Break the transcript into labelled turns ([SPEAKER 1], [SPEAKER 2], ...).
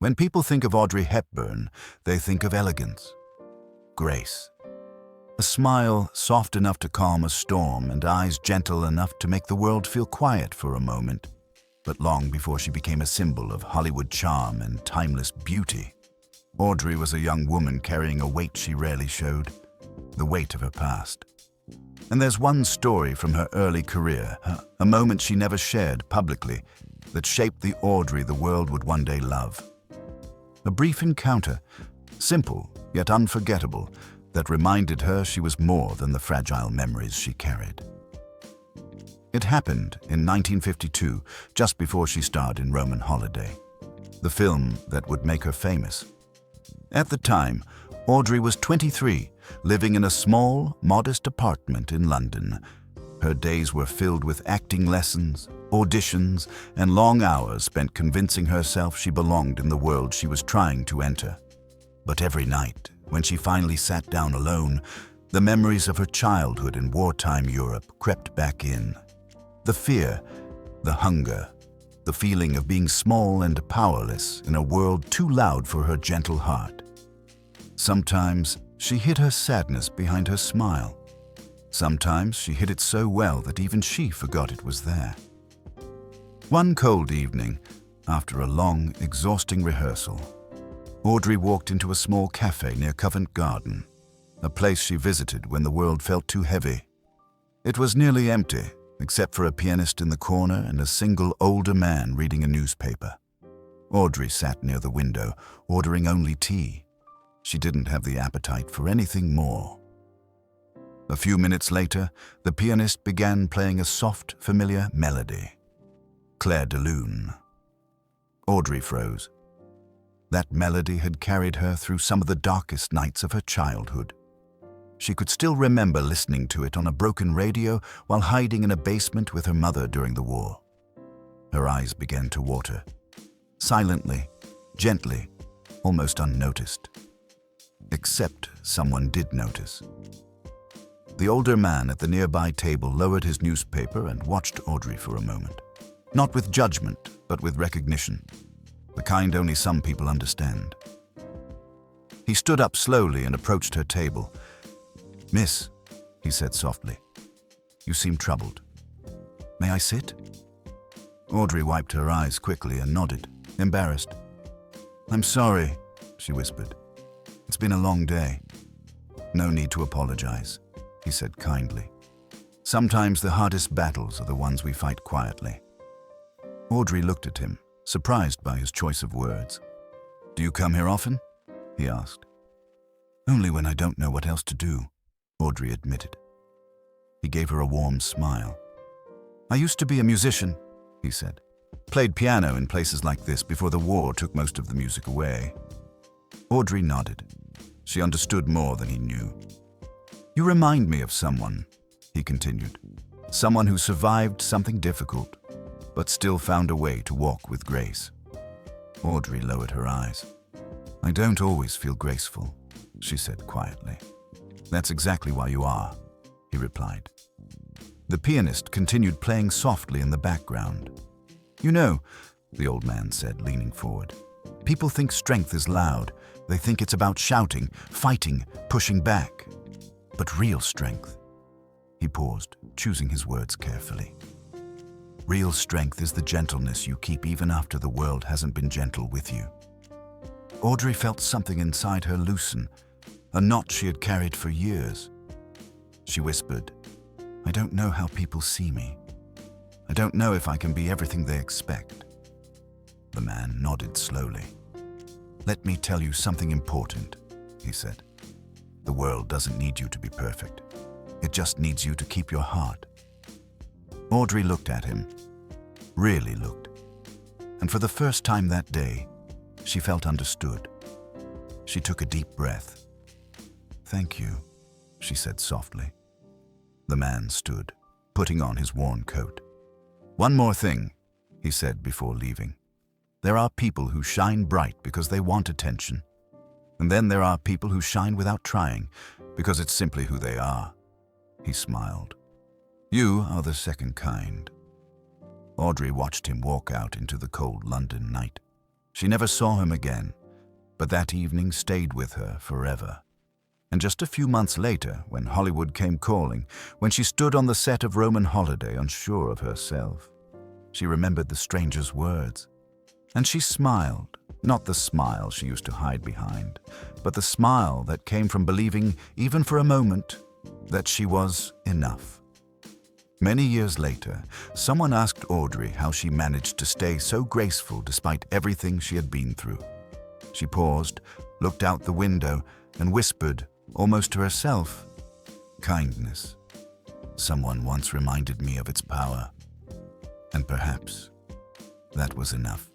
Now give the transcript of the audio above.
[SPEAKER 1] When people think of Audrey Hepburn, they think of elegance, grace. A smile soft enough to calm a storm and eyes gentle enough to make the world feel quiet for a moment, but long before she became a symbol of Hollywood charm and timeless beauty. Audrey was a young woman carrying a weight she rarely showed, the weight of her past. And there's one story from her early career, a moment she never shared publicly, that shaped the Audrey the world would one day love. A brief encounter, simple yet unforgettable, that reminded her she was more than the fragile memories she carried. It happened in 1952, just before she starred in Roman Holiday, the film that would make her famous. At the time, Audrey was 23, living in a small, modest apartment in London. Her days were filled with acting lessons, auditions, and long hours spent convincing herself she belonged in the world she was trying to enter. But every night, when she finally sat down alone, the memories of her childhood in wartime Europe crept back in. The fear, the hunger, the feeling of being small and powerless in a world too loud for her gentle heart. Sometimes she hid her sadness behind her smile. Sometimes she hid it so well that even she forgot it was there. One cold evening, after a long, exhausting rehearsal, Audrey walked into a small cafe near Covent Garden, a place she visited when the world felt too heavy. It was nearly empty, except for a pianist in the corner and a single older man reading a newspaper. Audrey sat near the window, ordering only tea. She didn't have the appetite for anything more. A few minutes later, the pianist began playing a soft, familiar melody. Clair de Lune. Audrey froze. That melody had carried her through some of the darkest nights of her childhood. She could still remember listening to it on a broken radio while hiding in a basement with her mother during the war. Her eyes began to water. Silently, gently, almost unnoticed. Except someone did notice. The older man at the nearby table lowered his newspaper and watched Audrey for a moment. Not with judgment, but with recognition. The kind only some people understand. He stood up slowly and approached her table. "Miss," he said softly, "you seem troubled. May I sit?" Audrey wiped her eyes quickly and nodded, embarrassed. "I'm sorry," she whispered. "It's been a long day." "No need to apologize," he said kindly. "Sometimes the hardest battles are the ones we fight quietly." Audrey looked at him, surprised by his choice of words. "Do you come here often?" he asked. "Only when I don't know what else to do," Audrey admitted. He gave her a warm smile. "I used to be a musician," he said. "Played piano in places like this before the war took most of the music away." Audrey nodded. She understood more than he knew. "You remind me of someone," he continued. "Someone who survived something difficult, but still found a way to walk with grace." Audrey lowered her eyes. "I don't always feel graceful," she said quietly. "That's exactly why you are," he replied. The pianist continued playing softly in the background. "You know," the old man said, leaning forward, "people think strength is loud. They think it's about shouting, fighting, pushing back. But real strength," he paused, choosing his words carefully. "Real strength is the gentleness you keep even after the world hasn't been gentle with you." Audrey felt something inside her loosen, a knot she had carried for years. She whispered, "I don't know how people see me. I don't know if I can be everything they expect." The man nodded slowly. "Let me tell you something important," he said. "The world doesn't need you to be perfect. It just needs you to keep your heart." Audrey looked at him, really looked. And for the first time that day, she felt understood. She took a deep breath. "Thank you," she said softly. The man stood, putting on his worn coat. "One more thing," he said before leaving. "There are people who shine bright because they want attention. And then there are people who shine without trying, because it's simply who they are." He smiled. "You are the second kind." Audrey watched him walk out into the cold London night. She never saw him again, but that evening stayed with her forever. And just a few months later, when Hollywood came calling, when she stood on the set of Roman Holiday unsure of herself, she remembered the stranger's words. And she smiled, not the smile she used to hide behind, but the smile that came from believing, even for a moment, that she was enough. Many years later, someone asked Audrey how she managed to stay so graceful despite everything she had been through. She paused, looked out the window, and whispered, almost to herself, "Kindness. Someone once reminded me of its power. And perhaps that was enough."